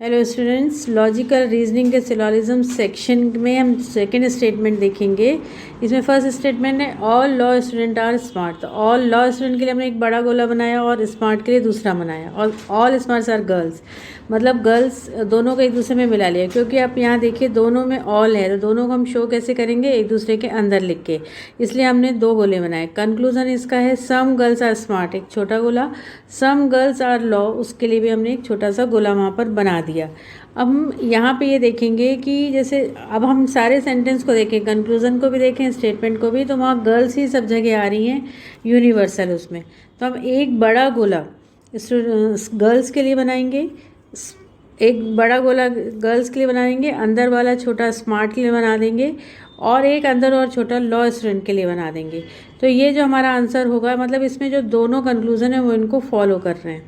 Hello students, logical reasoning के syllogism section में हम सेकंड स्टेटमेंट देखेंगे। इसमें फर्स्ट स्टेटमेंट है all law student are smart. तो ऑल लॉ स्टूडेंट के लिए हमने एक बड़ा गोला बनाया और स्मार्ट के लिए दूसरा बनाया। और ऑल स्मार्ट्स आर गर्ल्स, मतलब गर्ल्स दोनों को एक दूसरे में मिला लिया, क्योंकि आप यहाँ देखिए दोनों में ऑल है तो दोनों को हम शो कैसे करेंगे, एक दूसरे के अंदर लिख के। इसलिए हमने दो गोले बनाए। कंक्लूजन इसका है सम गर्ल्स आर स्मार्ट, एक छोटा गोला। सम गर्ल्स आर लॉ, उसके लिए भी हमने एक छोटा सा गोला वहाँ पर बना दिया। अब हम यहाँ पे ये देखेंगे कि जैसे अब हम सारे सेंटेंस को देखें, कंक्लूजन को भी देखें, स्टेटमेंट को भी, तो वहाँ गर्ल्स ही सब जगह आ रही हैं यूनिवर्सल उसमें। तो हम एक बड़ा गोला गर्ल्स के लिए बनाएंगे, एक बड़ा गोला गर्ल्स के लिए बनाएंगे, अंदर वाला छोटा स्मार्ट के लिए बना देंगे, और एक अंदर और छोटा लॉ स्टूडेंट के लिए बना देंगे। तो ये जो हमारा आंसर होगा, मतलब इसमें जो दोनों कंक्लूजन है वो इनको फॉलो कर रहे हैं।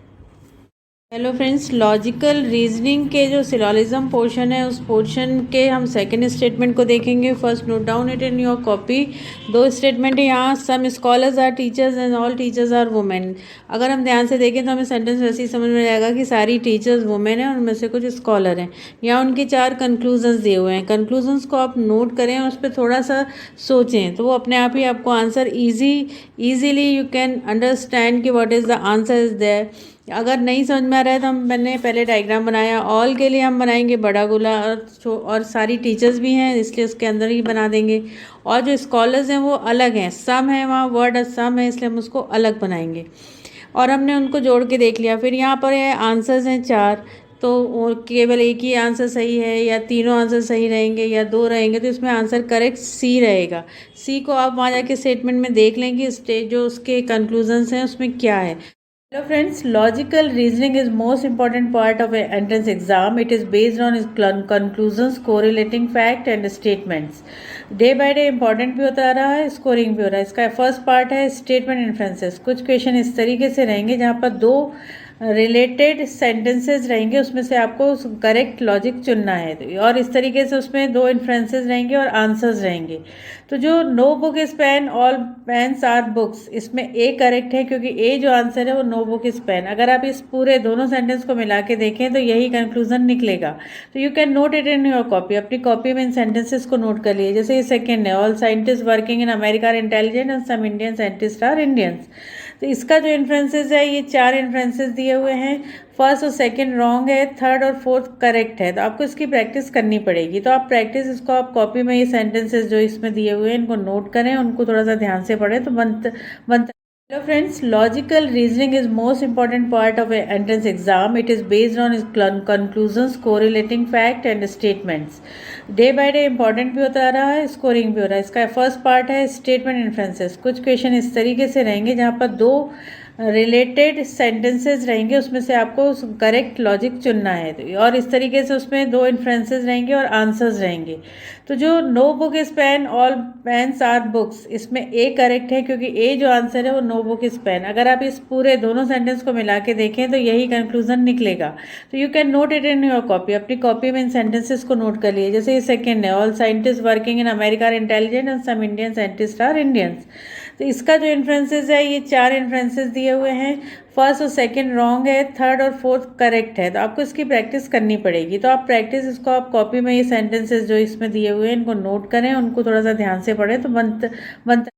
हेलो फ्रेंड्स, लॉजिकल रीजनिंग के जो सिलोजिज्म पोर्शन है उस पोर्शन के हम सेकंड स्टेटमेंट को देखेंगे। First note down it in your copy. दो स्टेटमेंट है यहाँ, some scholars are teachers and all teachers are women. अगर हम ध्यान से देखें तो हमें सेंटेंस वैसे ही समझ में आएगा कि सारी टीचर्स वुमेन हैं और उनमें से कुछ स्कॉलर हैं। यहाँ उनके चार कंक्लूजन्स दिए हुए हैं। कंक्लूजन्स को आप नोट करें और उस पर थोड़ा सा सोचें तो वो अपने आप ही आपको answer easily you can understand कि what is the answer is there. अगर नहीं समझ में आ रहा है तो मैंने पहले डायग्राम बनाया। ऑल के लिए हम बनाएंगे बड़ा गोला, और सारी टीचर्स भी हैं इसलिए उसके अंदर ही बना देंगे। और जो स्कॉलर्स हैं वो अलग हैं, सम है वहाँ वर्ड सम है इसलिए हम उसको अलग बनाएंगे। और हमने उनको जोड़ के देख लिया। फिर यहाँ पर आंसर्स हैं चार, तो केवल एक ही आंसर सही है या तीनों आंसर सही रहेंगे या दो रहेंगे, तो इसमें आंसर करेक्ट सी रहेगा। सी को आप वहाँ जाके स्टेटमेंट में देख लें कि जो उसके कंक्लूजन्स हैं उसमें क्या है। Hello friends, logical reasoning is most important part of an entrance exam. It is based on its conclusions, correlating fact and statements. Day by day important भी होता रहा है, स्कोरिंग भी हो रहा है। इसका फर्स्ट पार्ट है स्टेटमेंट इन्फ्रेंसेस। कुछ क्वेश्चन इस तरीके से रहेंगे जहाँ पर दो रिलेटेड सेंटेंसेस रहेंगे, उसमें से आपको करेक्ट लॉजिक चुनना है, और इस तरीके से उसमें दो इन्फ्रेंसेस रहेंगे और आंसर्स रहेंगे। तो जो no book is pen, all pens are books, इसमें ए करेक्ट है क्योंकि ए जो आंसर है वो नो बुक इज पेन। अगर आप इस पूरे दोनों सेंटेंस को मिला के देखें तो यही कंक्लूजन निकलेगा। तो you can note it in your copy. अपनी कॉपी में इन सेंटेंसेस को नोट कर लिए। जैसे ये सेकेंड है, all scientist working in America are intelligent and some Indian scientist are Indians. तो इसका जो इन्फ्रेंसेस है, ये चार इन्फ्रेंसेस दिए हुए हैं। फर्स्ट और सेकंड रॉन्ग है, थर्ड और फोर्थ करेक्ट है। तो आपको इसकी प्रैक्टिस करनी पड़ेगी। तो आप प्रैक्टिस इसको आप कॉपी में ये सेंटेंसेस जो इसमें दिए हुए हैं इनको नोट करें, उनको थोड़ा सा ध्यान से पढ़ें तो बनता। Hello friends, logical reasoning is most important part of an entrance exam. It is based on its conclusions, correlating fact and statements. Day by day important भी होता रहा है, स्कोरिंग भी हो रहा है। इसका फर्स्ट पार्ट है स्टेटमेंट इन्फ्रेंसेस। कुछ क्वेश्चन इस तरीके से रहेंगे जहाँ पर दो रिलेटेड सेंटेंसेस रहेंगे, उसमें से आपको करेक्ट लॉजिक चुनना है, और इस तरीके से उसमें दो इन्फ्रेंसेस रहेंगे और आंसर्स रहेंगे। तो जो no book is pen, all pens are books, इसमें ए करेक्ट है क्योंकि ए जो आंसर है वो नो बुक इज पेन। अगर आप इस पूरे दोनों सेंटेंस को मिला के देखें तो यही कंक्लूजन निकलेगा। तो you can note it in your copy. अपनी कॉपी में इन सेंटेंसेस को नोट कर लिए। जैसे ये सेकेंड है, all scientist working in America are intelligent and some Indian scientist are Indians. तो इसका जो इन्फ्रेंसेस है, ये चार इन्फ्रेंसेस दिए हुए हैं। फर्स्ट और सेकंड रॉन्ग है, थर्ड और फोर्थ करेक्ट है। तो आपको इसकी प्रैक्टिस करनी पड़ेगी। तो आप प्रैक्टिस इसको आप कॉपी में ये सेंटेंसेस जो इसमें दिए हुए हैं इनको नोट करें, उनको थोड़ा सा ध्यान से पढ़ें तो बनता।